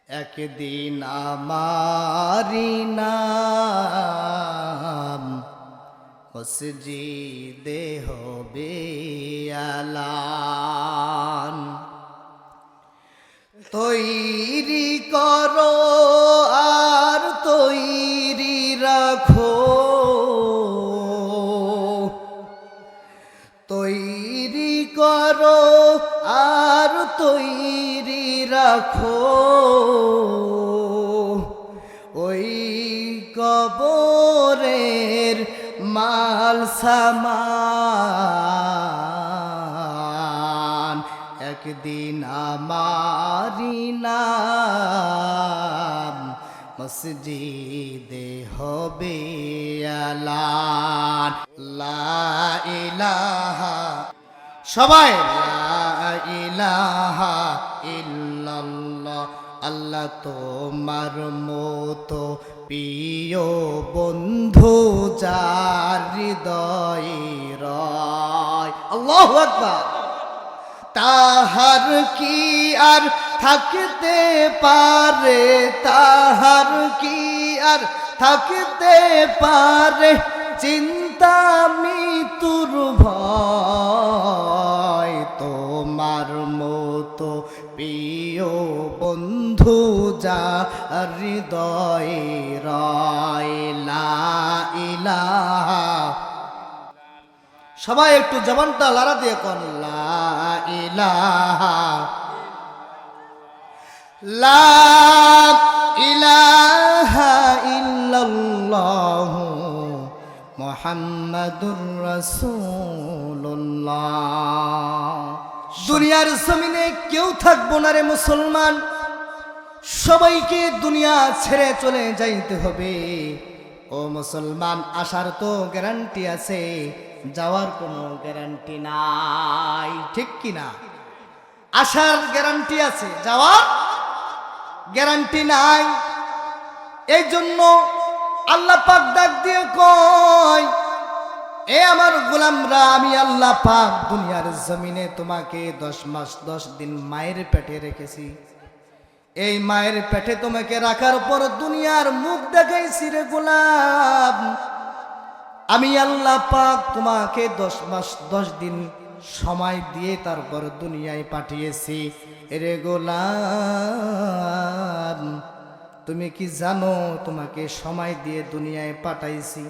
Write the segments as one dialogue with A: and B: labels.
A: একদিন আমারি নাম মসজিদে হবে আলান। তৈরি করো আর তৈরি রাখো, তৈরি করো আর তৈরি রাখো, ওই কবরের মাল সামান একদিন আমারি নাম মসজিদে হবে আলান। লা ইলাহা, সবাই লা ইলাহা ইল্লাল্লাহ। আল্লাহ তোমার মতো প্রিয় বন্ধু যার হৃদয়ে রয়, আল্লাহু আকবার, তাহার কি আর থাকতে পারে, তাহার কি আর থাকতে পারে চিন্তা মৃত্যুর ভয়। তোমার মতো প্রিয় বন্ধু যার হৃদয়ে রয়। লা ইলাহা, সবাই একটু জবানটা লাড়া দিয়ে কোন লা ইলাহা, লা ইলাহা ইল্লাল্লাহ মুহাম্মাদুর রাসূলুল্লাহ। দুনিয়ার জমিনে কেউ থাকবো না রে মুসলমান, সবাইকে দুনিয়া ছেড়ে চলে যাইতে হবে। ও মুসলমান, আসার তো গ্যারান্টি আছে, যাওয়ার কোনো গ্যারান্টি নাই, ঠিক কিনা? আসার গ্যারান্টি আছে, যাওয়ার গ্যারান্টি নাই। এই জন্য আল্লাহ পাক ডাক দিয়ে কয়, এ আমার গোলামরা, আমি আল্লাহ পাক দুনিয়ার জমিনে তোমাকে 10 মাস 10 দিন মায়ের পেটে রেখেছি। এই মায়ের পেটে তোমাকে রাখার পর দুনিয়ার মুখ দেখাইছি রে গোলাম। আমি আল্লাহ পাক তোমাকে 10 মাস 10 দিন সময় দিয়ে তারপর দুনিয়ায় পাঠিয়েছি। রে গোলাম, তুমি কি জানো তোমাকে সময় দিয়ে দুনিয়ায় পাঠাইছি?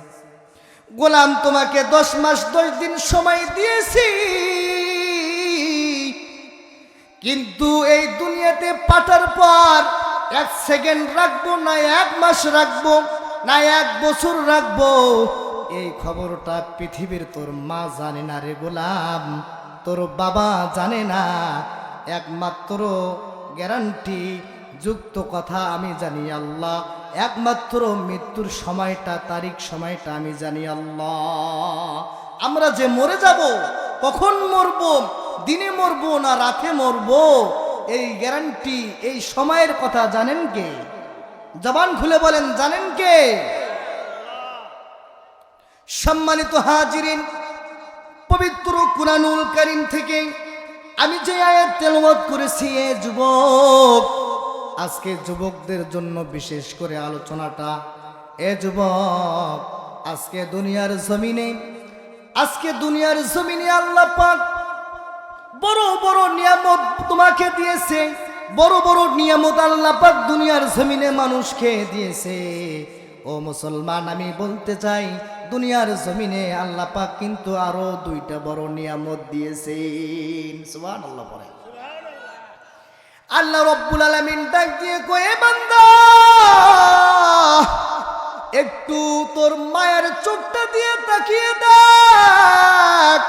A: গোলাম, তোমাকে 10 মাস 10 দিন সময় দিয়েছি, কিন্তু এই দুনিয়াতে পাঠার পর 1 সেকেন্ড রাখবো না, 1 মাস রাখবো না, 1 বছর রাখবো, এই খবরটা পৃথিবীর তোর মা জানে না রে গোলাম, তোর বাবা জানে না। একমাত্র গ্যারান্টি যুক্ত কথা আমি জানি আল্লাহ, একমাত্র মৃত্যুর সময়টা, তারিখ সময়টা আমি জানি আল্লাহ। আমরা যে মরে যাব, কখন মরব, দিনে মরব না রাতে মরব, এই গ্যারান্টি, এই সময়ের কথা জানেন কে? জবান খুলে বলেন, জানেন কে? সম্মানিত হাজিরিন, পবিত্র কুরআনুল কারীম থেকে আমি যে আয়াত তেলাওয়াত করেছি, এ যুবক, আজকে যুবকদের জন্য বিশেষ করে আলোচনাটা। এ যুবক, আজকে দুনিয়ার জমিনে আল্লাহ পাক বড় বড় নিয়ামত তোমাকে দিয়েছে, বড় বড় নিয়ামত আল্লাহ পাক দুনিয়ার জমিনে মানুষকে দিয়েছে। ও মুসলমান, আমি বলতে চাই, দুনিয়ার জমিনে আল্লাহ পাক কিন্তু আরো 2টা বড় নিয়ামত দিয়েছেন। সুবহানাল্লাহ পড়ে। আল্লাহ রব্বুল আলামিন ডাক দিয়ে কয়ে, বান্দা, একটু তোর মায়ের চোখটা দিয়ে তাকিয়ে দেখ,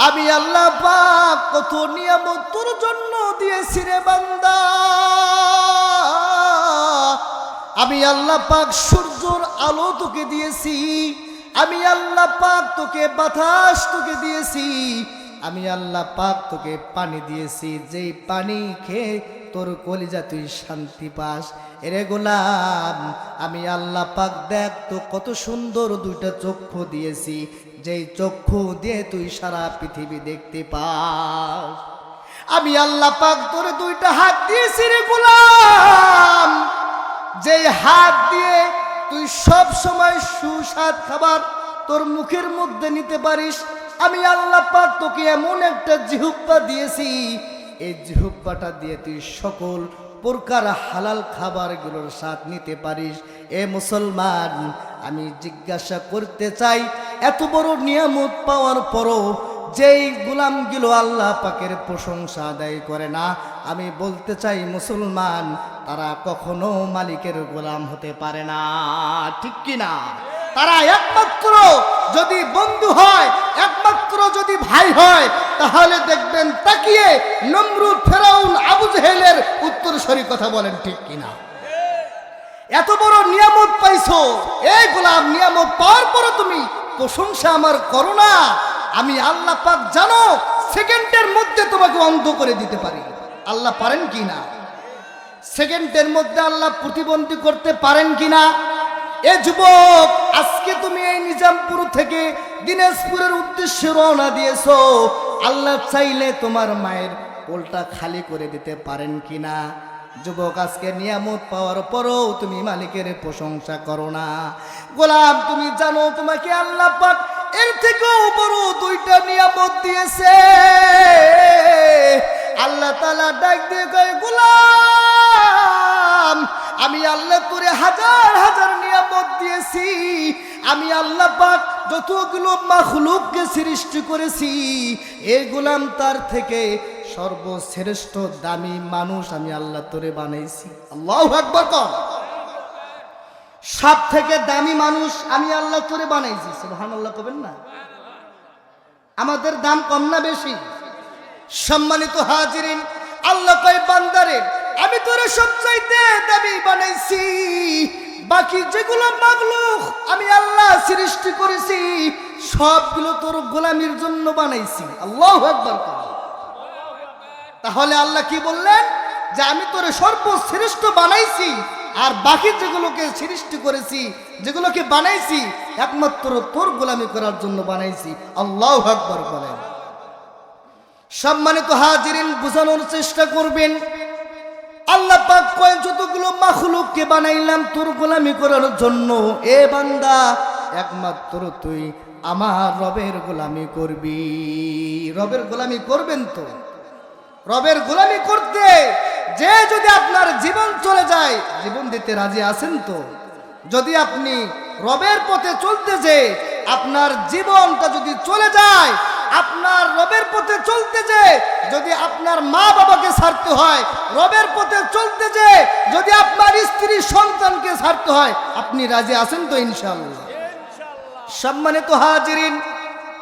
A: আমি আল্লাহ পাক কত নিয়ামত তোর জন্য দিয়েছি রে বান্দা। আমি আল্লাহ পাক সূর্যের আলো তোকে দিয়েছি, আমি আল্লাহ পাক তোকে বাতাস তোকে দিয়েছি, আমি আল্লাহ পাক তোকে পানি দিয়েছি, যেই পানি খেয়ে তোর কলিজা তুই শান্তি পাস। এরে গোলাম, আমি আল্লাহ পাক দেখ তো কত সুন্দর 2টা চক্ষু দিয়েছি, যেই চক্ষু দিয়ে তুই সারা পৃথিবী দেখতে পাস। আমি আল্লাহ পাক তোরে 2টা হাত দিয়েছি রে গোলাম, হাত দিয়ে তুই সব সময় সুস্বাদ খাবার তোর মুখের মধ্যে নিতে পারিস। আমি আল্লাহ পাক তোকে এমন একটা জিহ্বা দিয়েছি, এই জিহ্বাটা দিয়ে তুই সকল প্রকার হালাল খাবারগুলোর স্বাদ নিতে পারিস। এ মুসলমান, আমি জিজ্ঞাসা করতে চাই, এত বড় নিয়ামত পাওয়ার পরও যেই গোলামগুলো আল্লাহ পাকের প্রশংসা আদায় করে না, আমি বলতে চাই মুসলমান, তারা কখনো মালিকের গোলাম হতে পারে না, ঠিক কি না? তারা একমাত্র যদি বন্ধু হয়, একমাত্র যদি ভাই হয়, তাহলে দেখবেন তাকিয়ে নমরুদ, ফেরাউন, আবু জেহেলের উত্তরসূরি কথা বলেন, ঠিক কিনা? এত বড় নিয়ামত পাইছো, এই গোলাম, নিয়ামত পাওয়ার পরও তুমি প্রশংসা আমার করো না। আমি আল্লাহ পাক জানো সেকেন্ডের মধ্যে তোমাকে অন্ধ করে দিতে পারি। আল্লাহ পারেন কি না? সেকেন্ডের মধ্যে আল্লাহ প্রতিবন্ধী করতে পারেন কি না? এ যুবক, আজকে তুমি এই নিজামপুর থেকে দিনাজপুরের উদ্দেশ্যে রওনা দিয়েছো, আল্লাহ চাইলে তোমার মায়ের কোলটা খালি করে দিতে পারেন কিনা? যুবক, আজকে নিয়ামত পাওয়ার পরও তুমি মালিকের প্রশংসা করো না। গোলাম, তুমি জানো তোমাকে আল্লাহ পাক এর থেকেও বড় দুইটা নিয়ামত দিয়েছে। আল্লাহ তাআলা ডাক দিয়ে কয়, গোলাম, আমি আল্লাহ তোরে হাজার হাজার নিয়ামত দিয়েছি। আমি আল্লাহ পাক যতগুলো মাখলুককে সৃষ্টি করেছি, এই গোলাম তার থেকে সর্বশ্রেষ্ঠ দামি মানুষ আমি আল্লাহ তোরে বানাইছি। আল্লাহু আকবার কর। সব থেকে দামি মানুষ আমি আল্লাহ তোরে বানাইছি। সুবহানাল্লাহ কবেন না? আমাদের দাম কম না বেশি? সম্মানিত হাজিরিন, আল্লাহ কয়, বান্দারে, আমি তোরে সবচাইতে দামি বানাইছি। বাকি যেগুলো মাখলুক আমি আল্লাহ সৃষ্টি করেছি, সবগুলো তোর গোলামির জন্য বানাইছি। আল্লাহু আকবার। তাহলে আল্লাহ কি বললেন? যে আমি তোরে সর্বশ্রেষ্ঠ বানাইছি, আর বাকি যেগুলোকে সৃষ্টি করেছি, যেগুলোকে বানাইছি, একমাত্র তোর গোলামি করার জন্য বানাইছি। আল্লাহু আকবার বলেন। সম্মানিত হাজিরিন, বোঝানোর চেষ্টা করবেন, আল্লাহ পাক কয়, যতগুলো মাখলুককে বানাইলাম তোর গোলামি করার জন্য, এ বান্দা, একমাত্র তুই আমার রবের গোলামি করবি। রবের গোলামি করবেন তো? রবের গোলামি করতে যে যদি আপনার জীবন চলে যায়, জীবন দিতে রাজি আছেন তো? যদি আপনি রবের পথে চলতে যে আপনার জীবনটা যদি চলে যায়, আপনার রবের পথে চলতে যে যদি আপনার মা বাবাকে ছাড়তে হয়, রবের পথে চলতে যে যদি আপনার স্ত্রী সন্তানকে ছাড়তে হয়, আপনি রাজি আছেন তো? ইনশাআল্লাহ। সম্মানিত হাজিরিন,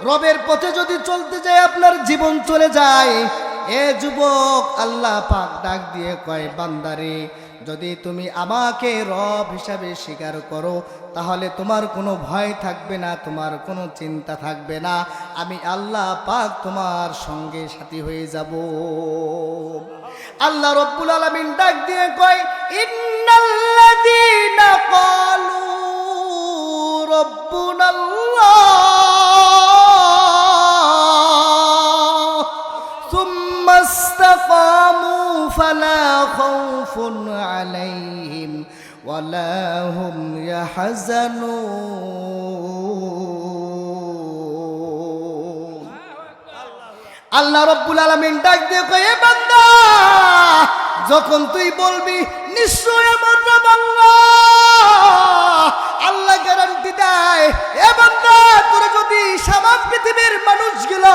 A: রবের পথে যদি চলতে যায় আপনার জীবন চলে যায়, এ যুবক, আল্লাহ পাক ডাক দিয়ে কয়, বান্দারে, যদি তুমি আমাকে রব হিসাবে স্বীকার করো, তাহলে তোমার কোনো ভয় থাকবে না, তোমার কোনো চিন্তা থাকবে না। আমি আল্লাহ পাক তোমার সঙ্গে সাথী হয়ে যাব। আল্লাহ রব্বুল আলামিন ডাক দিয়ে কয়, ইন্নাল্লাযীনা ক্বালু রব্বুনাল্লাহ সুম্মা ইসতাকামু ফালা খাউফুন আলাইহিম ওয়ালা হুম ইয়াহজানুন। আল্লাহ রব্বুল আলামিন ডাক দিয়ে কয়, এ বান্দা, যখন তুই বলবি নিশ্চয় আমার রব আল্লাহ, আল্লাহ গ্যারান্টি দেয়, এ বান্দা, তোর যদি সারা পৃথিবীর মানুষগুলো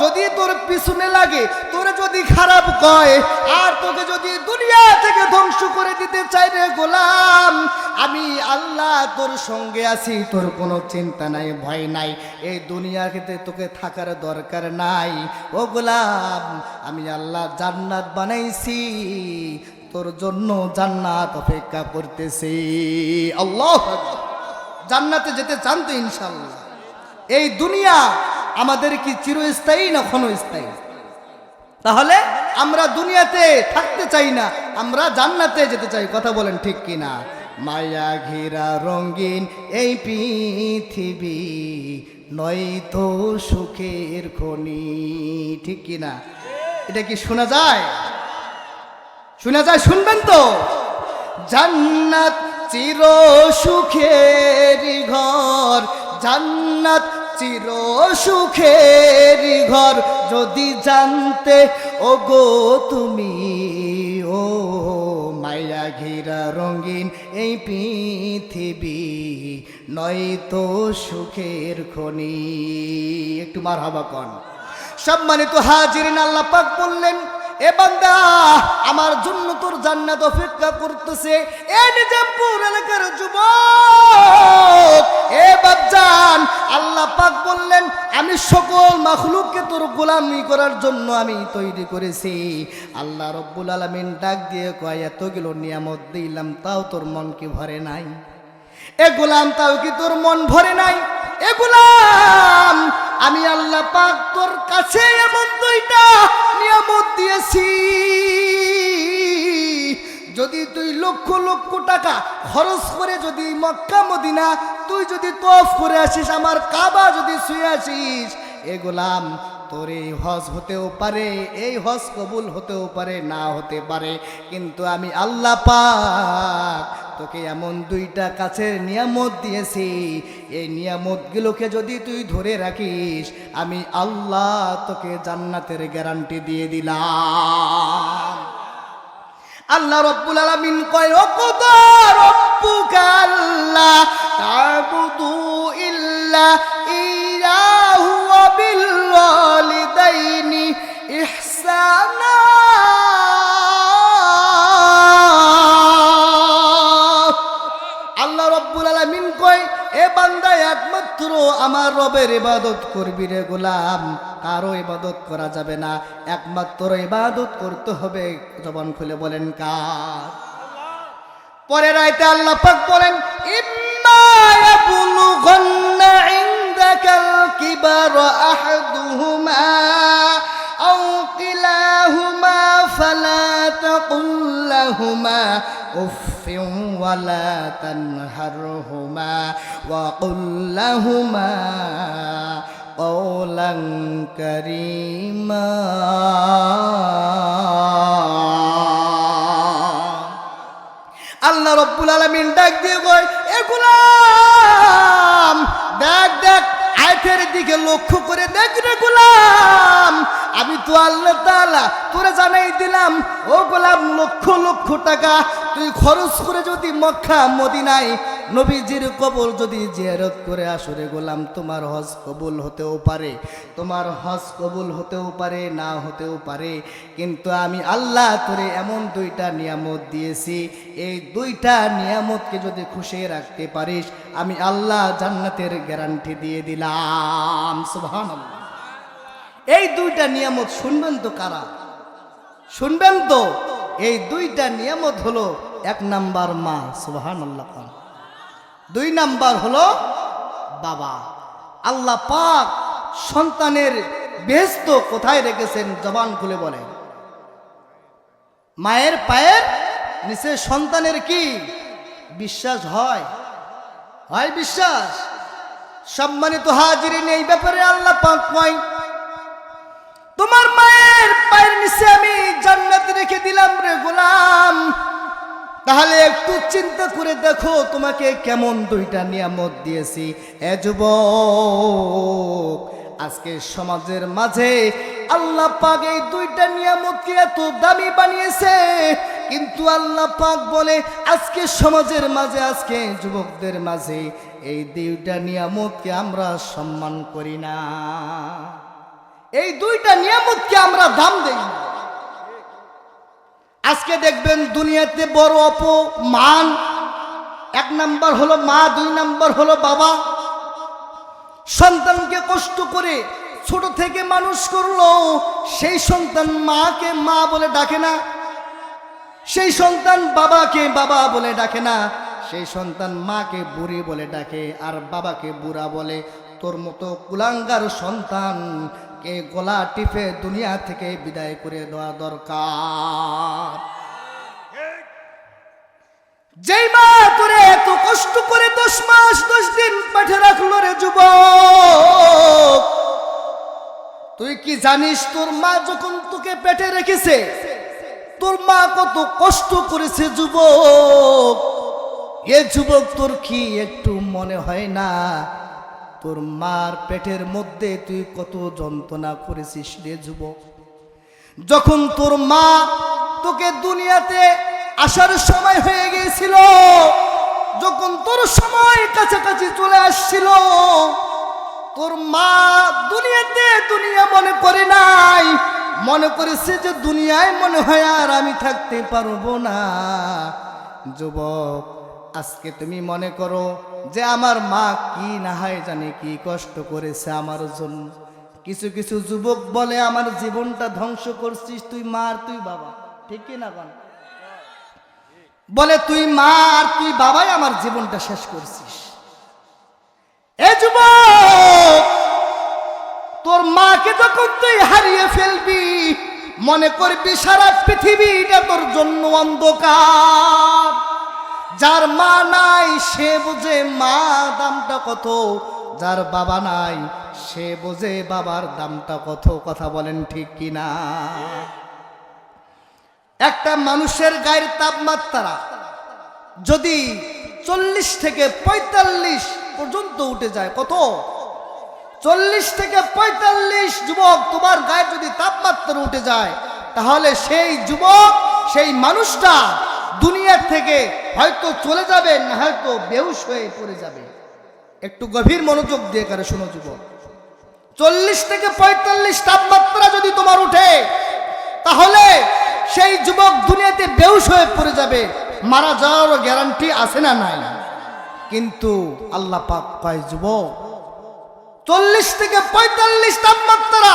A: যদি তোর পিছনে লাগে, তোরে যদি খারাপ কয়, আর তোকে যদি দুনিয়া থেকে ধ্বংস করে দিতে চাই, রে গোলাম, আমি আল্লাহ তোর সঙ্গে আছি, তোর কোনো চিন্তা নাই, ভয় নাই, এই দুনিয়াতে তোকে থাকার দরকার নাই। ও গোলাম, আমি আল্লাহ জান্নাত বানাইছি, তোর জন্য জান্নাত অপেক্ষা করতেছি। আল্লাহ, জান্নাতে যেতে চান তো? ইনশাআল্লাহ। এই দুনিয়া আমাদের কি চিরস্থায়ী না ক্ষণস্থায়ী? তাহলে আমরা দুনিয়াতে থাকতে চাই না, আমরা জান্নাতে যেতে চাই। কথা বলেন ঠিক কিনা? মায়া ঘেরা রঙিন এই পৃথিবী নয়তো সুখের খনি, ঠিক কিনা? এটা কি শোনা যায়? শোনা যায়? শুনবেন তো? জান্নাত চির সুখের ঘর, জান্নাত চির সুখের ঘর। যদি জানতে ওগো তুমি, ও মায়া ঘেরা রঙিন এই পৃথিবী, নয়তো সুখের খনি। একটু মারহাবা কোন। সম্মানিত হাজিরিন, আল্লাহ পাক বললেন, এ বান্দা, আমার জন্য তোর জান্নাত অপেক্ষা করতেছে। এ নিজামপুর এলাকার যুবক, এ বাপজান, আল্লাহ পাক বললেন, আমি সকল মাখলুককে তোর গোলামি করার জন্য আমি তৈরি করেছি। আল্লাহ রব্বুল আলামিন ডাক দিয়ে কয়, এতগুলো নিয়ামত দিলাম, তাও তোর মন কি ভরে নাই? এ গোলাম, তাও কি তোর মন ভরে নাই? এ গোলাম, আমি আল্লাহ পাক তোর কাছে এমন দুইটা নিয়ামত দিয়েছি, যদি তুই লক্ষ লক্ষ টাকা খরচ করে যদি মক্কা মদিনা তুই যদি তওয়াফ করে আসিস, আমার কাবা যদি ছুঁয়ে আসিস, এ গোলাম, তোর এই হজ হতেও পারে, এই হজ কবুল হতেও পারে, না হতে পারে, কিন্তু আমি আল্লাহ পাক তোকে এমন দুইটা কাছের নিয়ামত দিয়েছি, এই নিয়ামতগুলোকে যদি তুই ধরে রাখিস, আমি আল্লাহ তোকে জান্নাতের গ্যারান্টি দিয়ে দিলাম। আল্লাহ রব্বুল আলামিন কয়, ও খোদা, রব্বুকা আল্লাহ তা'বুদু ইল্লা ইয়্যাহু ওয়া বিল ওয়ালিদাইনি ইহসানা। আল্লাহ রব্বুল আলামিন কয়, এ বান্দা, একমাত্র আমার রবের ইবাদত করবি রে গোলাম, কারো ইবাদত করা যাবে না, একমাত্র ইবাদত করতে হবে। জবান খুলে বলেন কার? পরের আয়াতে আল্লাহ পাক বলেন, ইম্মা ইয়াবলুগান্না ইনদাকাল কিবারা আহাদুহুমা আও কিলাহুমা ফালা তাকুল লাহুমা উফিন ওয়ালা তানহারহুমা ওয়া কুল লাহুমা কওলান কারীমা। আল্লাহ রব্বুল আলামিন ডাক দিয়ে কয়, এ গোলাম, দেখ দেখ, আয়াতের দিকে লক্ষ্য করে দেখ রে গোলাম, আমি তো আল্লাহ তাআলা তোরে জানাই দিলাম, ও গোলাম, লক্ষ লক্ষ টাকা তুই খরচ করে যদি মক্কা মদিনায় নবীজির কবর যদি জিয়ারত করে আসো রে গোলাম, তোমার হজ কবুল হতেও পারে, তোমার হজ কবুল হতেও পারে, না হতেও পারে, কিন্তু আমি আল্লাহ তোরে এমন দুইটা নিয়ামত দিয়েছি, এই দুইটা নিয়ামতকে যদি খুশি রাখতে পারিস, আমি আল্লাহ জান্নাতের গ্যারান্টি দিয়ে দিলাম। সুবহানাল্লাহ। এই দুইটা নিয়ামত শুনবেন তো কারা? শুনবেন তো? এই দুইটা নিয়ামত হলো, এক নাম্বার মা, সুবহানাল্লাহ, দুই নাম্বার হলো বাবা। আল্লাহ পাক সন্তানের বেহেশত কোথায় রেখেছেন? জবান খুলে বলেন। মায়ের পায়ের নিচে সন্তানের কি বিশ্বাস হয়? হয় বিশ্বাস? সম্মানিত হাজিরিন, এই ব্যাপারে আল্লাহ পাক কয়, তোমার মায়ের পায়ের নিচে আমি জান্নাত রেখে দিলাম রে গোলাম। তাহলে একটু চিন্তা করে দেখো, তোমাকে কেমন দুইটা নিয়ামত দিয়েছি। এ যুবক, আজকে সমাজের মাঝে আল্লাহ পাক এই দুইটা নিয়ামতকে এত দামি বানিয়েছে, কিন্তু আল্লাহ পাক বলে আজকে সমাজের মাঝে, আজকে যুবকদের মাঝে এই দুইটা নিয়ামতকে আমরা সম্মান করি না, এই দুইটা নিয়ামতকে আমরা দাম দেই না। আজকে দেখবেন দুনিয়াতে বড় অপমান, এক নাম্বার হলো মা, দুই নাম্বার হলো বাবা। সন্তানকে কষ্ট করে ছোট থেকে মানুষ করলো, সেই সন্তান মাকে মা বলে ডাকে না, সেই সন্তান বাবাকে বাবা বলে ডাকে না, সেই সন্তান মাকে বুড়ি বলে ডাকে আর বাবাকে বুড়া বলে। তোর মতো কুলাঙ্গার সন্তান কে গলা টিপে দুনিয়া থেকে বিদায় করে দেওয়া দরকার। যেই মা তোরে এত কষ্ট করে 10 মাস 10 দিন পেটে রাখলো রে যুবক, তুই কি জানিস তোর মা যখন তোকে পেটে রেখেছে তোর মা কত কষ্ট করেছে যুবক? এ যুবক, তোর কি একটু মনে হয় না তোর মার পেটের মধ্যে তুই কত যন্ত্রণা করেছিস রে যুবক? যখন তোর মা তোকে দুনিয়াতে আসার সময় হয়ে গিয়েছিল, যখন তোর সময় কাছাকাছি চলে আসছিল, তোর মা দুনিয়াতে দুনিয়া মনে করে নাই, মনে করেছে যে দুনিয়ায় মনে হয় আর আমি থাকতে পারবো না। যুবক, আজকে তুমি মনে করো যে আমার মা কি না হয় জানে কি কষ্ট করেছে আমার জন্য। কিছু কিছু যুবক বলে আমার জীবনটা ধ্বংস করছিস তুই মা আর তুই বাবা, ঠিক কি না? বলে তুই মা আর তুই বাবাই আমার জীবনটা শেষ করছিস। এ যুবক, তোর মাকে যখন তুই হারিয়ে ফেলবি, মনে করবি সারা পৃথিবীটা তোর জন্য অন্ধকার। যার মা নাই সে বোঝে মা দামটা কত, যার বাবা নাই সে বোঝে বাবার দামটা কত। কথা বলেন ঠিক কিনা? একটা মানুষের গায়ের তাপমাত্রা যদি 40 থেকে 45 পর্যন্ত উঠে যায়, কত? 40 থেকে 45। যুবক, তোমার গায়ে যদি তাপমাত্রা উঠে যায়, তাহলে সেই যুবক, সেই মানুষটা দুনিয়ার থেকে হয়তো চলে যাবে, না হয়তো বেহুশ হয়ে পড়ে যাবে। একটু গভীর মনোযোগ দিয়ে করে শোনো যুবক, 40 থেকে 45 তাপমাত্রা যদি তোমার উঠে, তাহলে সেই যুবক দুনিয়াতে বেহুশ হয়ে পড়ে যাবে। মারা যাওয়ারও গ্যারান্টি আছে না নাই? কিন্তু আল্লাহ পাক কয় যুবক, 40 থেকে 45 তাপমাত্রা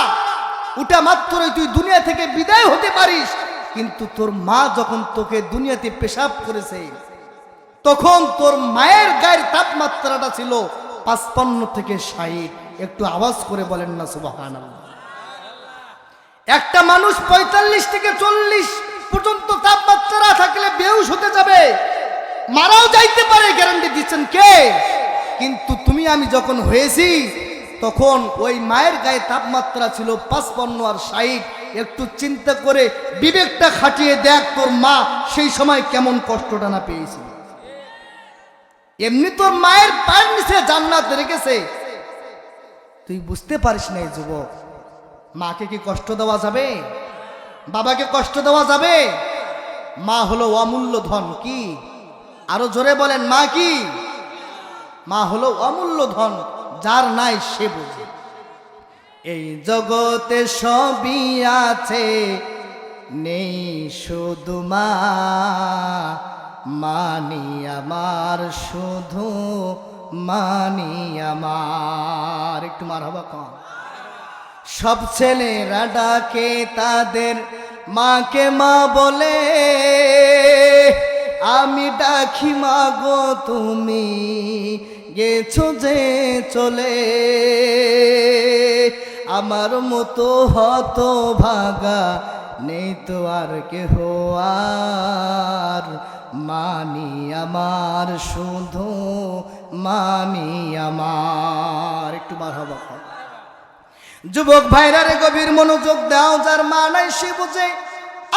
A: উঠা মাত্রই তুই দুনিয়া থেকে বিদায় হতে পারিস। কিন্তু তোর মা যখন তোকে দুনিয়াতে পেশাব করেছে, তখন তোর মায়ের গায়ের তাপমাত্রাটা ছিল 55 থেকে 60। একটু আওয়াজ করে বলেন না সুবহানাল্লাহ। একটা মানুষ 45 থেকে 40 পর্যন্ত তাপমাত্রা থাকলে বেহুশ হতে যাবে, মারাও যাইতে পারে, গ্যারান্টি দিচ্ছেন কে? কিন্তু তুমি আমি যখন হয়েছি, তখন ওই মায়ের গায়ে তাপমাত্রা ছিল 55 আর 60। একটু চিন্তা করে বিবেকটা খাটিয়ে দেখ তোর মা সেই সময় কেমন কষ্টটা না পেয়েছিল। এমনি তোর মায়ের পায়ের নিচে জান্নাত রেখেছে, তুই বুঝতে পারিস না। যুবক, মাকে কি কষ্ট দেওয়া যাবে? বাবাকে কষ্ট দেওয়া যাবে? মা হলো অমূল্য ধন। কি? আরো জোরে বলেন, মা কি? মা হলো অমূল্য ধন, যার নাই সে বোঝে। এই জগতে সবই আছে, নেই শুধু মা। মানি আমার শুধু, মানি আমার। একটু মারহাবা কম। সব ছেলেরা ডাকে তাদের মাকে মা বলে, আমি ডাকি মা গো তুমি গেছো যে চলে। আমার মতো হতভাগা নেই তো আর কেহ আর। মানি আমার শুধু, মানি আমার। একটু মারহাবা কম। যুবক ভাইরা রে, গভীর মনোযোগ দাও। যার মা নাই সে বুঝে।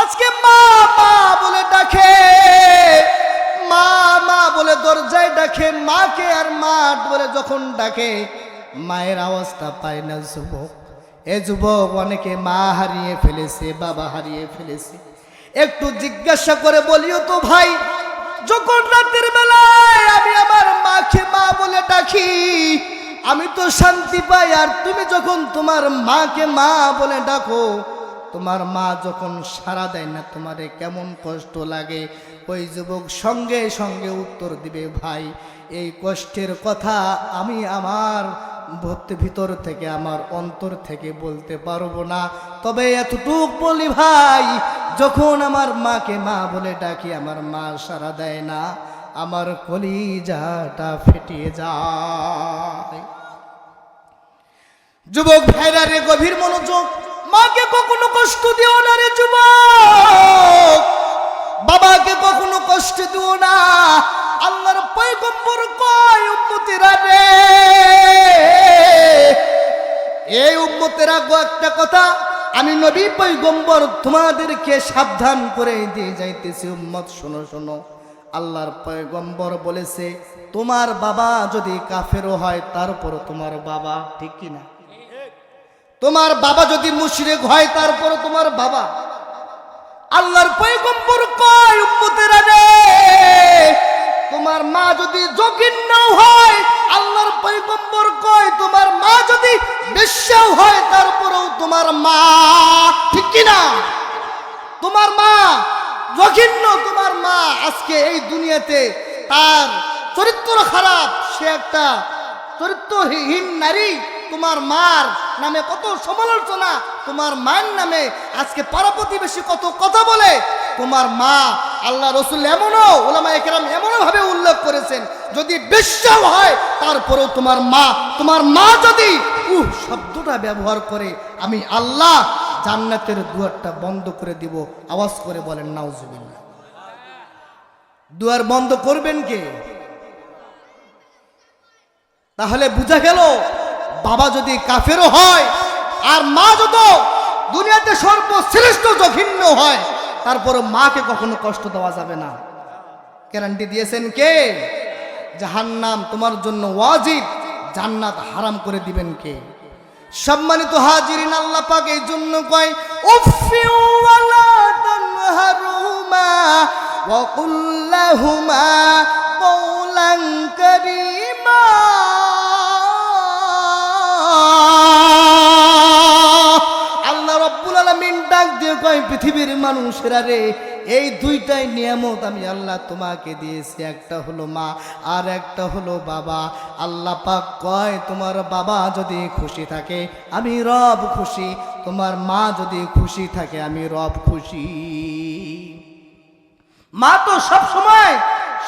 A: আজকে মা মা বলে ডাকে, মা মা বলে দরজায় ডাকে, মাকে আর মা বলে যখন ডাকে, মায়ের আওয়াজটা পায় না যুবক। এ যুবক, অনেকে মা হারিয়ে ফেলেছে, বাবা হারিয়ে ফেলেছে। একটু জিজ্ঞাসা করে বলিও তো ভাই, যখন রাতের বেলায় আমি আমার মাকে মা বলে ডাকি, আমি তো শান্তি পাই। আর তুমি যখন তোমার মাকে মা বলে ডাকো, তোমার মা যখন সাড়া দেয় না, তোমারে কেমন কষ্ট লাগে? ওই যুবক সঙ্গে সঙ্গে উত্তর দিবে, ভাই এই কষ্টের কথা আমি আমার ভিতর থেকে, আমার অন্তর থেকে বলতে পারবো না। তবে এতটুক বলি ভাই, যখন আমার মাকে মা বলে ডাকি, আমার মা সাড়া দেয় না, আমার কলিজাটা ফেটে যায়। যুবক ভাইরা রে, গভীর মনোযোগ। মাকে কখনো কষ্ট দিও না রে যুবক, বাবাকে কখনো কষ্ট দিও না। আল্লাহর পয়গম্বর কয়, উম্মতেরা রে, এই উম্মতেরা গো, একটা কথা আমি নবী পয়গম্বর তোমাদেরকে সাবধান করে দিয়ে যাইতেছি। উম্মত শোনো শোনো, আল্লাহর পয়গম্বর বলেছে তোমার বাবা যদি কাফেরও হয় তারপরও তোমার বাবা, ঠিক কি না? তোমার বাবা যদি মুশরিক হয় তারপরও তোমার বাবা। আল্লাহর পয়গম্বর কয় উম্মতেরা রে, তোমার মা যদি জঘন্য হয়, আল্লাহর পয়গম্বর কয় তোমার মা যদি বেশ্যাও হয় তারপরেও তোমার মা, ঠিক কি না? তোমার মা জঘন্য, তোমার মা আজকে এই দুনিয়াতে তার চরিত্র খারাপ, সে একটা চরিত্রহীন নারী, তোমার মার নামে কত সমালোচনা, তোমার মায়ের নামে আজকে পাড়া প্রতিবেশী কত কথা বলে। তোমার মা, আল্লাহ রসুল এমনও উলামায়ে কেরাম এমনও ভাবে উল্লেখ করেছেন যদি বেশ্যাও হয় তারপরেও তোমার মা। তোমার মা যদি শব্দটা ব্যবহার করে, আমি আল্লাহ জান্নাতের দুয়ারটা বন্ধ করে দিব। আওয়াজ করে বলেন নাউজুবিল্লাহ। দুয়ার বন্ধ করবেন কে? তাহলে বোঝা গেল বাবা যদি কাফেরও হয় আর মা যত দুনিয়াতে সর্বশ্রেষ্ঠ জঘন্য হয় তারপরে মাকে কখনো কষ্ট দেওয়া যাবে না। গ্যারান্টি দিয়েছেন কে? জাহান্নাম তোমার জন্য ওয়াজিব, জান্নাত হারাম করে দিবেন কে? সম্মানিত হাজিরিন, আল্লাহ পাক এই জন্য কয় উফি ওয়ালা তানহারুমা ওয়া কুল লাহুমা কওলান কারীমা। আল্লাহ রাব্বুল আলামিন ডাক দিয়ে কয় পৃথিবীর মানুষেরা রে, এই দুইটাই নিয়ামত আমি আল্লাহ তোমাকে দিয়েছি, একটা হলো মা আর একটা হলো বাবা। আল্লাহ পাক কয় তোমার বাবা যদি খুশি থাকে আমি রব খুশি, তোমার মা যদি খুশি থাকে আমি রব খুশি। মা তো সব সময়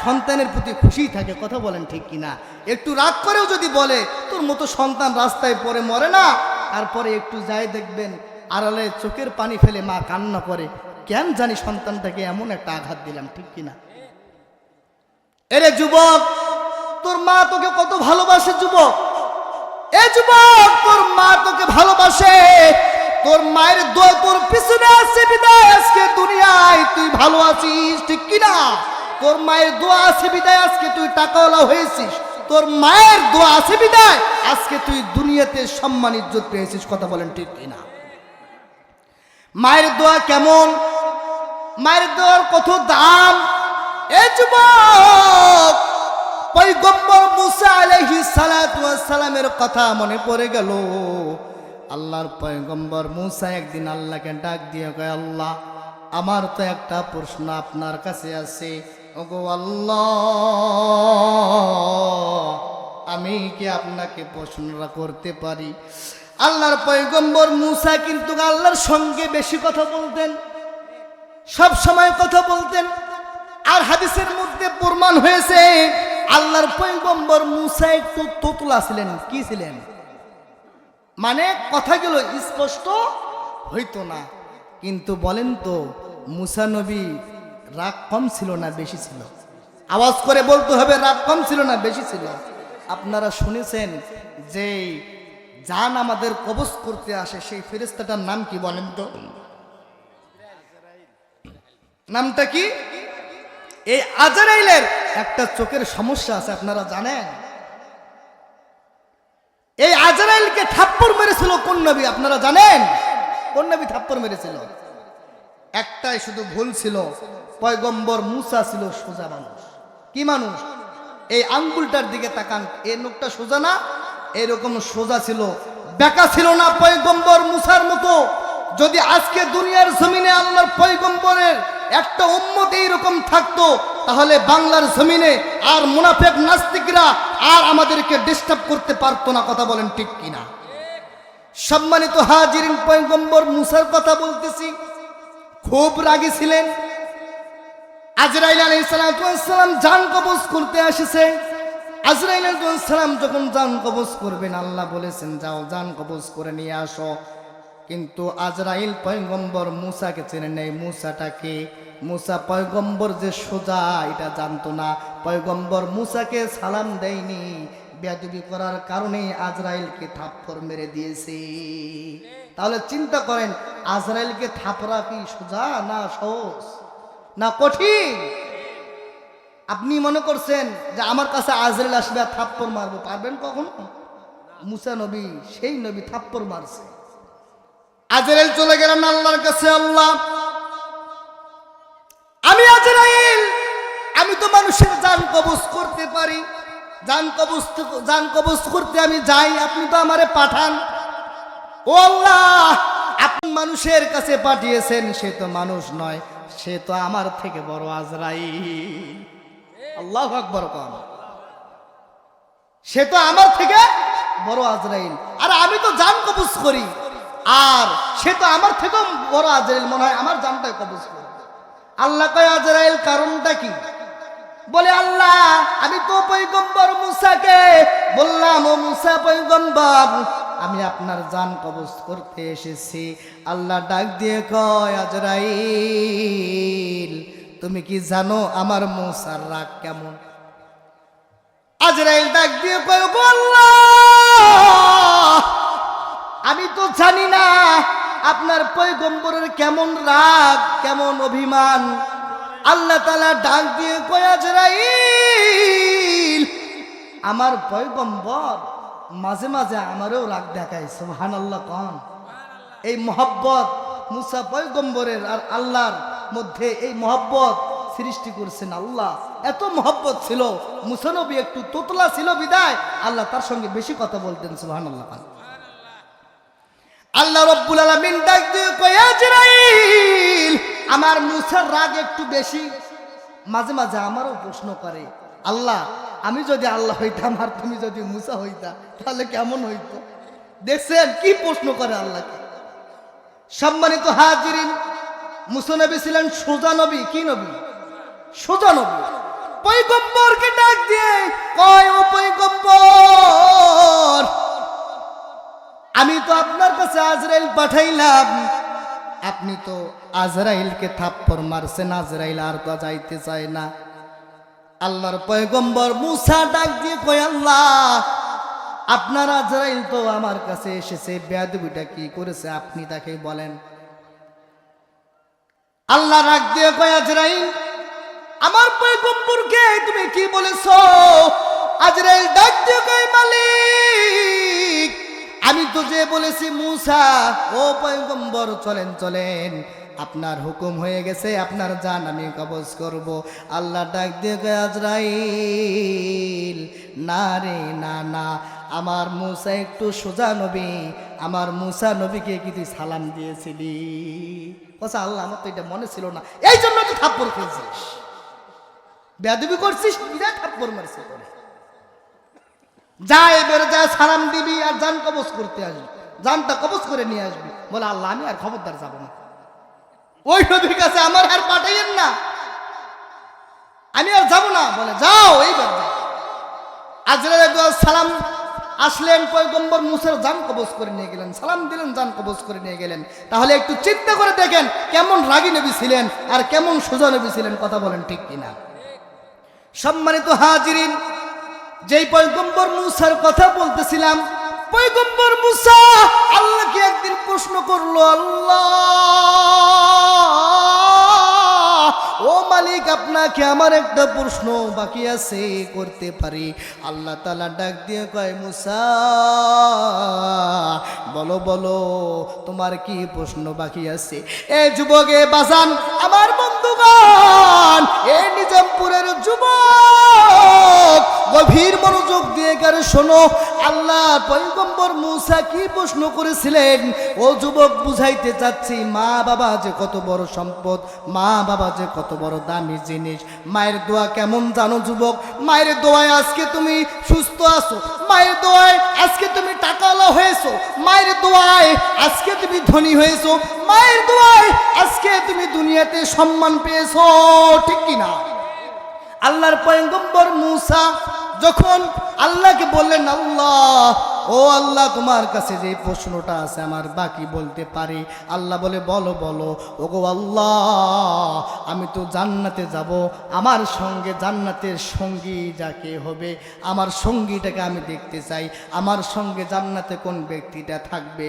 A: সন্তানের প্রতি খুশি থাকে, কথা বলেন ঠিক কিনা? একটু রাগ করেও যদি বলে তোর মতো সন্তান রাস্তায় পড়ে মরে না, তারপরে একটু যাই দেখবেন আড়ালে চোখের পানি ফেলে মা কান্না করে, কেন জানি সন্তানটাকে এমন একটা আঘাত দিলাম, ঠিক কিনা? এরে যুবক, তোর মা তোকে কত ভালোবাসে যুবক। এ যুবক, তোর মা তোকে ভালোবাসে, তোর মায়ের দোয়া তোর পিছনে আছে বিদায় আজকে দুনিয়ায় তুই ভালো আছিস, ঠিক কিনা? তোর মায়ের দোয়া আছে বিদায় আজকে তুই টাকাওয়ালা হয়েছিস, তোর মায়ের দোয়া আছে বিদায় আজকে তুই দুনিয়াতে সম্মান ইজ্জত পেয়েছিস, কথা বলেন ঠিক কিনা? মায়ের দোয়া কেমন, মায়ের দোয়ার কত দাম। এ যুবক, পয়গম্বর মুসা আলাইহিস সালাতু ওয়াস সালামের কথা মনে পড়ে গেল। আল্লাহর পয়গম্বর মুসা একদিন আল্লাহকে ডাক দিয়ে কয় আল্লাহ আমার তো একটা প্রশ্ন আপনার কাছে আছে, ওগো আল্লাহ আমি কি আপনাকে প্রশ্নটা করতে পারি? আল্লাহর পয়গম্বর মুসা কিন্তু আল্লাহর সঙ্গে বেশি কথা বলতেন, সব সময় কথা বলতেন। আর হাদিসের মধ্যে প্রমাণ হয়েছে আল্লাহর পয়গম্বর মুসা একটু তোতলা ছিলেন। কি ছিলেন? মানে কথাগুলো স্পষ্ট হইতো না। কিন্তু বলেন তো মুসা নবী রাগ কম ছিল না বেশি ছিল? আওয়াজ করে বলতে হবে, রাগ কম ছিল না বেশি ছিল? আপনারা শুনেছেন যে জান আমাদের কবজ করতে আসে সেই ফেরেশতাটার নাম কি বলেন তো? নামটা কি? এই আজরাইলের একটা চোখের সমস্যা আছে, আপনারা জানেন? এই আজরাইলকে থাপ্পড় মেরেছিল কোন নবী আপনারা জানেন? কোন নবী থাপ্পড় মেরেছিল? একটাই শুধু ভুল ছিল, পয়গম্বর মুসা ছিল সোজা মানুষ। কি মানুষ? এই আঙ্গুলটার দিকে তাকান, এই নখটা সোজা না, এরকম সোজা ছিল, বেঁকা ছিল না পয়গম্বর মুসার মতো। যদি আজকে দুনিয়ার জমিনে আল্লাহর পয়গম্বরের একটা উম্মত এইরকম থাকতো তাহলে বাংলার জমিনে আর মুনাফিক নাস্তিকরা আর আমাদেরকে ডিস্টার্ব করতে পারতো না, কথা বলেন ঠিক কিনা? সম্মানিত হাজিরিন, পয়গম্বর মুসার কথা বলতেছি, খুব রাগী ছিলেন। আজরাইল আলাইহিস সালাম জান কবজ করতে এসেছে। আজরাইল আলাইহিস সালাম যখন জান কবজ করবেন আল্লাহ বলেছেন যাও জান কবজ করে নিয়ে আসো। কিন্তু আজরাইল পয়গম্বর মুসাকে চেনে নেই। মুসাটাকে, মুসা পয়গম্বর যে সোজা এটা জানতো না। পয়গম্বর মুসাকে সালাম দেয়নি, বেয়াদবি করার কারণে আজরাইলকে থাপ্পড় মেরে দিয়েছে। তাহলে চিন্তা করেন আজরাইলকে থাপড়া কি সোজা না সহজ না কঠিন? আপনি মনে করছেন যে আমার কাছে আজরাইল আসবে আর থাপ্পড় মারবো, পারবেন কখনো? মুসা নবী সেই নবী থাপ্পড় মারছে। আজরাইল চলে গেলেন আল্লাহর কাছে, আল্লাহ আমি আজরাইল, আমি তো মানুষের জান কবজ করতে পারি, জান কবজ করতে আমি যাই, আপনি তো আমারে পাঠান। ও আল্লাহ, আপনি মানুষের কাছে পাঠিয়েছেন, সে তো মানুষ নয়, সে তো আমার থেকে বড় আজরাইল। আল্লাহু আকবার কোন, সে তো আমার থেকে বড় আজরাইল, আর আমি তো জান কবজ করি, আর সে তো আমার থেকেও বড় আজরাইল, মনে হয় আমার জানটাই কবজ করে। আল্লাহ কয় আজরাইল কারণটা কি? বলে আল্লাহ আমি তো পয়গম্বর মুসাকে বললাম, ও মুসা পয়গম্বর আমি আপনার জান কবজ করতে এসেছি। আল্লাহ ডাক দিয়ে কয় আজরাইল তুমি কি জানো আমার মুসার রাগ কেমন? আজরাইল ডাক দিয়ে কয় আল্লাহ আমি তো জানি না আপনার পয়গম্বরের কেমন রাগ, কেমন অভিমান। আল্লাহ তাআলা ডাক দিয়ে কয় আজরাইল আমার পয়গম্বর মাঝে মাঝে আমারও রাগ দেখায়। সুবহানাল্লাহ কোন, এই মহব্বত মুসা পয়গম্বরের আর আল্লাহর মধ্যে এই মহব্বত সৃষ্টি করছেন আল্লাহ। এত মহব্বত ছিল, মুসা নবী একটু তোতলা ছিল বিদায় আল্লাহ তার সঙ্গে বেশি কথা বলতেন। সুবহানাল্লাহ কোন। আল্লাহ রাব্বুল আলামিন ডাক দিয়ে কয় আজরাইল আমার মুসার রাগ একটু বেশি, মাঝে মাঝে আমারও প্রশ্ন করে আল্লাহ আমি যদি আল্লাহ হইতাম আর তুমি যদি মুসা হইতা তাহলে কেমন হইতো। দেখছেন কি প্রশ্ন করে আল্লাহকে। সম্মানিত হাজিরিন, মুসা নবী ছিলেন সোজা নবী। কি নবী? সোজা নবী। পয়গম্বরকে ডাক দিয়ে কয় ও পয়গম্বর আমি তো আপনার কাছে আজরাইল পাঠাইলাম, আপনি তো আজরাইলকে থাপ্পড় মারছেন, আজরাইল আর তো যাইতে চায় না। আল্লাহর পয়গম্বর মুসা ডাক দিয়ে কয় আল্লাহ আপনার আজরাইল তো আমার কাছে এসেছে, বেয়াদবিটা কি করেছে আপনি তাকে বলেন। আল্লাহ ডাক দিয়ে কয় আজরাইল আমার পয়গম্বরকে তুমি কি বলেছো? আজরাইল ডাক দিয়ে কয় মালিক আমি তো যে বলেছি মুসা ও পয়গম্বর চলেন চলেন, আপনার হুকুম হয়ে গেছে, আপনার জান আমি কবজ করব। আল্লাহ ডাক দিয়ে কয় আজরাইল না রে না না, আমার মুসা একটু সোজা নবী, আমার মুসা নবীকে কি তুই সালাম দিয়েছিলি? বলছে আল্লাহ আমার তো এটা মনে ছিল না, এই জন্য তুই থাপ্পড় খেয়েছিস, বেয়াদবি করছিস, বিরাট থাপ্পড় মারছিস। যা এবারে যা সালাম দিবি আর জান কবজ করতে আসবি, জানটা কবজ করে নিয়ে আসবি। বলে আল্লাহ আমি আর খবরদার যাব না, ওই নবীর কাছে আমার আর পাঠাইয়েন না, আমি আর যাব না। বলে যাও এইবার। আজরাইল সালাম আসলেন, পয়গম্বর মুসার জান কবজ করে নিয়ে গেলেন, সালাম দিলেন, জান কবজ করে নিয়ে গেলেন। তাহলে একটু চিন্তা করে দেখেন কেমন রাগী নবী ছিলেন আর কেমন সোজা নবী ছিলেন, কথা বলেন ঠিক কিনা। সম্মানিত হাজিরিন, যেই পয়গম্বর মুসার কথা বলতেছিলাম, পয়গম্বর মুসা আল্লাহকে একদিন প্রশ্ন করলো, আল্লাহ ও মালিক আপনাকে আমার একটা প্রশ্ন বাকি আছে, করতে পারি? আল্লাহ তাআলা ডাক দিয়ে কয় মুসা বলো বলো তোমার কি প্রশ্ন বাকি আছে? এ যুবকে বাজান আমার বন্ধুগণ, এই নিজামপুরের যুবক গভীর মনোযোগ দিয়ে গারে শোনো, আল্লাহ পয়গম্বর মুসা কি প্রশ্ন করেছিলেন। ও যুবক বুঝাইতে চাচ্ছি, মা বাবা যে কত বড় সম্পদ, মা বাবা যে কত বড় দামি জিনিস। মায়ের দোয়া কেমন জানো যুবক? মায়ের দোয়ায় আজকে তুমি সুস্থ আছো, মায়ের দোয়ায় আজকে তুমি টাকাওয়ালা হয়েছো, মায়ের দোয়ায় আজকে তুমি ধনী হয়েছো, মায়ের দোয়ায় আজকে তুমি দুনিয়াতে সম্মান পেয়েছো, ঠিক কিনা? আল্লাহর পয়গম্বর মুসা যখন আল্লাহকে বললেন, আল্লাহ ও আল্লাহ তোমার কাছে যে প্রশ্নটা আছে আমার বাকি বলতে পারি। আল্লাহ বলে বলো বলো। ওগো আল্লাহ আমি তো জান্নাতে যাব, আমার সঙ্গে জান্নাতের সঙ্গী যাকে হবে আমার সঙ্গীটাকে আমি দেখতে চাই, আমার সঙ্গে জান্নাতে কোন ব্যক্তিটা থাকবে।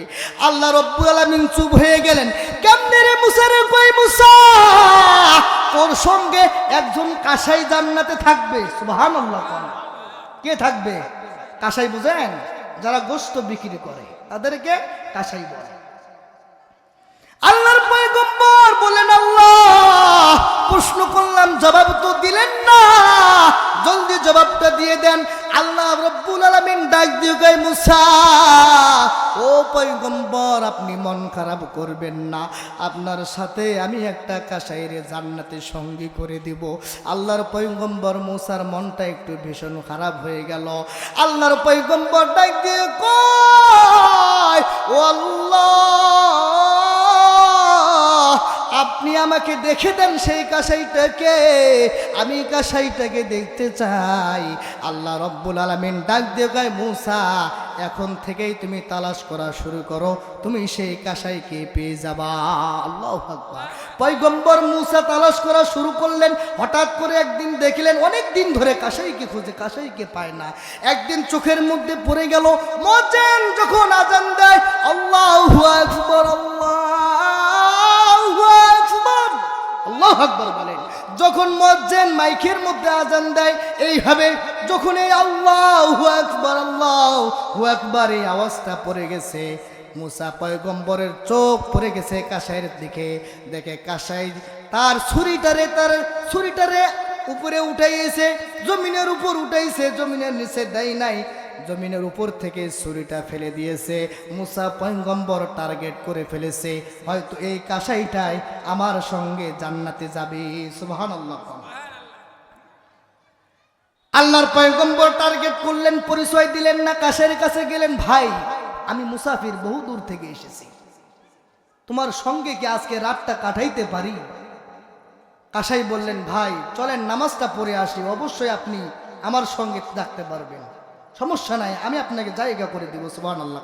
A: আল্লাহ রব্বুল আলামিন চুপ হয়ে গেলেন। কেমনে রে মুসা রে, কই মুসা তোর সঙ্গে একজন কাসাই জান্নাতে থাকবে। সুবহানাল্লাহ। কে থাকবে? কাসাই বুঝেন? যারা গোশত বিক্রি করে তাদেরকে কাসাই বলে। আল্লাহর পয়গম্বর বলেন, আল্লাহ প্রশ্ন করলাম জবাব তো দিলেন না, জলদি জবাবটা দিয়ে দেন। আল্লাহ রব্বুল আলামিন ডাক দিয়ে কয়, মুসা ও পয়গম্বর আপনি মন খারাপ করবেন না, আপনার সাথে আমি একটা কাসাইরে জান্নাতে সঙ্গী করে দিব। আল্লাহর পয়গম্বর মুসার মনটা একটু ভীষণ খারাপ হয়ে গেল। আল্লাহর পয়গম্বর ডাক দিয়ে কয়, ও আল্লাহ আপনি আমাকে দেখে দেন সেই কাসাইটাকে, আমি কাসাইটাকে দেখতে চাই। আল্লাহ রব্বুল আলামিন ডাক দিয়ে কয়, মুসা এখন থেকেই তুমি তালাশ করা শুরু করো, তুমি সেই কাসাইকে পেয়ে যাবা। আল্লাহু আকবার। পয়গম্বর মুসা তালাশ করা শুরু করলেন। হঠাৎ করে একদিন দেখলেন অনেক দিন ধরে কাসাইকে খুঁজে, কাসাইকে পায় না। একদিন চোখের মধ্যে পড়ে গেল মুয়াজ্জিন যখন আজান দেয়, আল্লাহু আকবার আল্লাহু আকবার, আল্লাহু আকবার বলেন। যখন মুয়াজ্জিন মাইকের মধ্যে আজান দেয়, এইভাবে যখন এই আল্লাহু আকবার আল্লাহু আকবার এই আওয়াজটা পড়ে গেছে, মুসা পয়গম্বরের চোখ পড়ে গেছে কাসাইয়ের দিকে। দেখে কাসাই তার ছুরিটারে উপরে উঠাইছে, জমিনের উপর উঠাইছে, জমিনের নিচে দেয় নাই, জমিনের উপর থেকে ছুরিটা ফেলে দিয়েছে। মুসা পয়গম্বর টার্গেট করে ফেলেছে, হয়তো এই কাসাইটাই আমার সঙ্গে জান্নাতে যাবে। সুবহানাল্লাহ। আল্লাহর পয়গম্বর টার্গেট করলেন, পরিচয় দিলেন না, কাসাইয়ের কাছে গেলেন, ভাই আমি মুসাফির বহু দূর থেকে এসেছি, তোমার সঙ্গে কি আজকে রাতটা কাটাইতে পারি? কাসাই বললেন, ভাই চলেন নামাজটা পড়ে আসি, অবশ্যই আপনি আমার সঙ্গে থাকতে পারবেন, সমস্যা নাই, আমি আপনাকে জায়গা করে দিব। সুবহানাল্লাহ।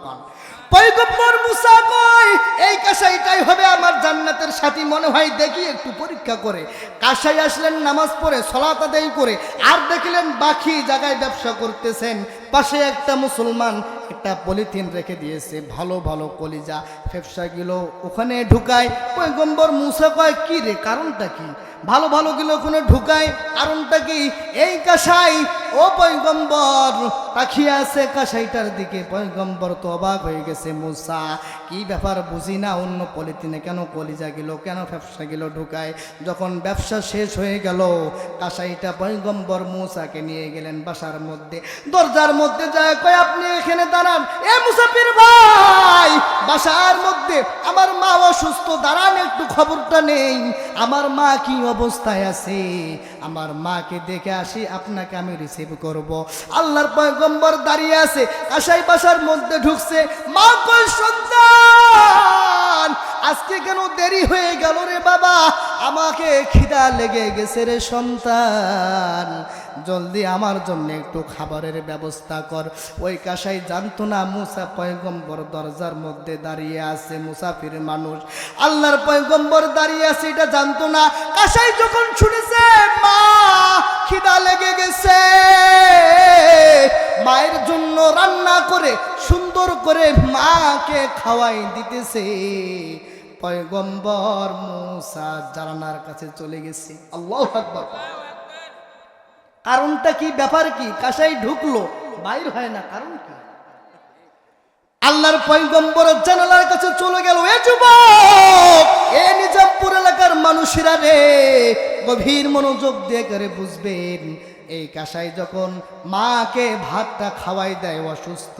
A: পয়গম্বর মুসা কয়, এই কাসাইটাই হবে আমার জান্নাতের সাথী মনে হয়, দেখি একটু পরীক্ষা করে। কাসাই আসলেন নামাজ পড়ে, সালাত আদায় করে, আর দেখলেন বাকি জায়গায় ব্যবসা করতেছেন। পাশে একটা মুসলমান একটা পলিথিন রেখে দিয়েছে, ভালো ভালো কলিজা ফেফসাগুলো ওখানে ঢুকায়। পয়গম্বর মুসা কয়, কি রে কারণটা কি? ভালো ভালো গুলো ওখানে ঢুকায়, কারণটা কি? এই কাসাই ও পয়গম্বর তাকিয়ে আছে কাসাইটার দিকে। পয়গম্বর তো অবাক হয়ে গেছে, মুসা কি ব্যাপার বুঝি না, অন্য পলিথিনে কেন কলিজা গেল, কেন ব্যবসা গেল ঢুকায়। যখন ব্যবসা শেষ হয়ে গেল, কাসাইটা পয়গম্বর মুসাকে নিয়ে গেলেন বাসার মধ্যে। দরজার মধ্যে যায় কয়, আপনি এখানে দাঁড়ান। এ মুসাফির ভাই, বাসার মধ্যে আমার মা অসুস্থ, দাঁড়ান একটু খবরটা নেই, আমার মা কি অবস্থায় আছে, আমার মাকে দেখে আসি, আপনাকে আমি রিসিভ করব। আল্লাহর পয়গম্বর দাঁড়িয়ে আছে, কাসাই বাসার মধ্যে ঢুকছে। মা কই, সন্তান আজকে কেন দেরি হয়ে গেল রে বাবা, আমাকে খিদা লেগে গেছে রে সন্তান, জলদি আমার জন্য একটু খাবারের ব্যবস্থা কর। ওই কাসাই জানতো না মুসা পয়গম্বর দরজার মধ্যে দাঁড়িয়ে আছে, মুসাফির মানুষ, আল্লাহর পয়গম্বর দাঁড়িয়ে আছে এটা জানতো না। কাসাই যখন শুনেছে মা খিদা লেগে গেছে, মায়ের জন্য রান্না করে সুন্দর করে মাকে খাওয়াই দিতেছে, পয়গম্বর মুসা জানালার কাছে চলে গেছে। আল্লাহু আকবার। কারণটা কি, ব্যাপার কি? কাসাই ঢুকলো, বাইর হয় না, কারণ কি? আল্লাহর পয়গম্বর জানালার কাছে চলে গেল। এ যুবক, এ নিজামপুর এলাকার মানুষেরা রে, গভীর মনোযোগ দিয়ে করে বুঝবেন, এই কাসাই যখন মাকে ভাতটা খাওয়াই দেয়, অসুস্থ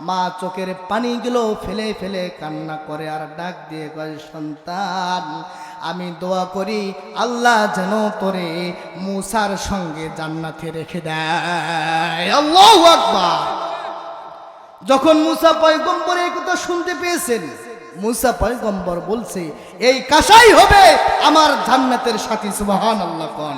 A: মা চোখের পানিগুলো ফেলে ফেলে কান্না করে আর ডাক দিয়ে কয়, সন্তান আমি দোয়া করি আল্লাহ যেন তোরে মুসার সঙ্গে জান্নাতে রেখে দেয়। আল্লাহু আকবার। যখন মুসা পয়গম্বর এই কথা শুনতে পেয়েছেন, মুসা পয়গম্বর বলছে, এই কাসাই হবে আমার জান্নাতের সাথী। সুবহানাল্লাহ। কোন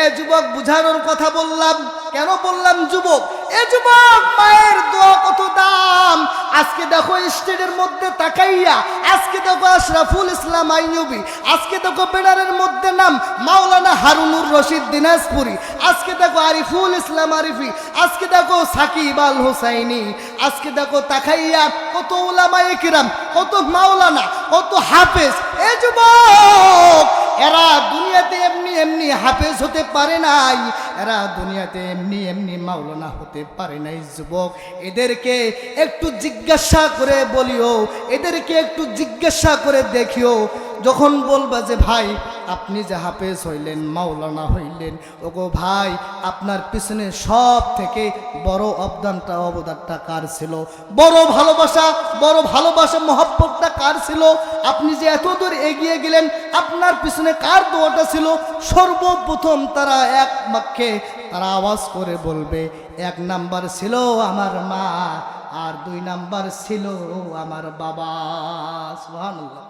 A: এ যুবক, বুঝানোর কথা বললাম, কেন বললাম যুবক? এ যুবক, মায়ের দোয়া কত দাম। আজকে দেখো স্টেজের মধ্যে তাকাইয়া, আজকে দেখো আশরাফুল ইসলাম আইয়ুবী, আজকে দেখো ব্যানারের মধ্যে নাম মাওলানা হারুনুর রশিদ দিনাজপুরি, আজকে দেখো আরিফুল ইসলাম আরিফি, আজকে দেখো সাকিব আল হোসাইনি, আজকে দেখো তাকাইয়া কত উলামায়ে কিরাম, কত মাওলানা, কত হাফেজ। এ যুবক, এরা দুনিয়াতে এমনি এমনি হাফেজ হতে পারে নাই, এরা দুনিয়াতে এমনি এমনি মাওলানা হতে পারে নাই। যুবক, এদেরকে একটু জিজ্ঞাসা করে বলিও, এদেরকে একটু জিজ্ঞাসা করে দেখিও। যখন বলবা যে ভাই আপনি যে হাফেজ হইলেন, মাওলানা হইলেন, ওগো ভাই আপনার পিছনে সব থেকে বড় অবদানটা কার ছিল? বড় ভালোবাসা মহব্বতটা কার ছিল? আপনি যে এতদূর এগিয়ে গেলেন, আপনার পিছনে কার দোয়াটা ছিল? সর্বপ্রথম তারা এক বাক্যে তারা আওয়াজ করে বলবে, 1 নাম্বার ছিল আমার মা, আর 2 নাম্বার ছিল আমার বাবা। সুবহানাল্লাহ।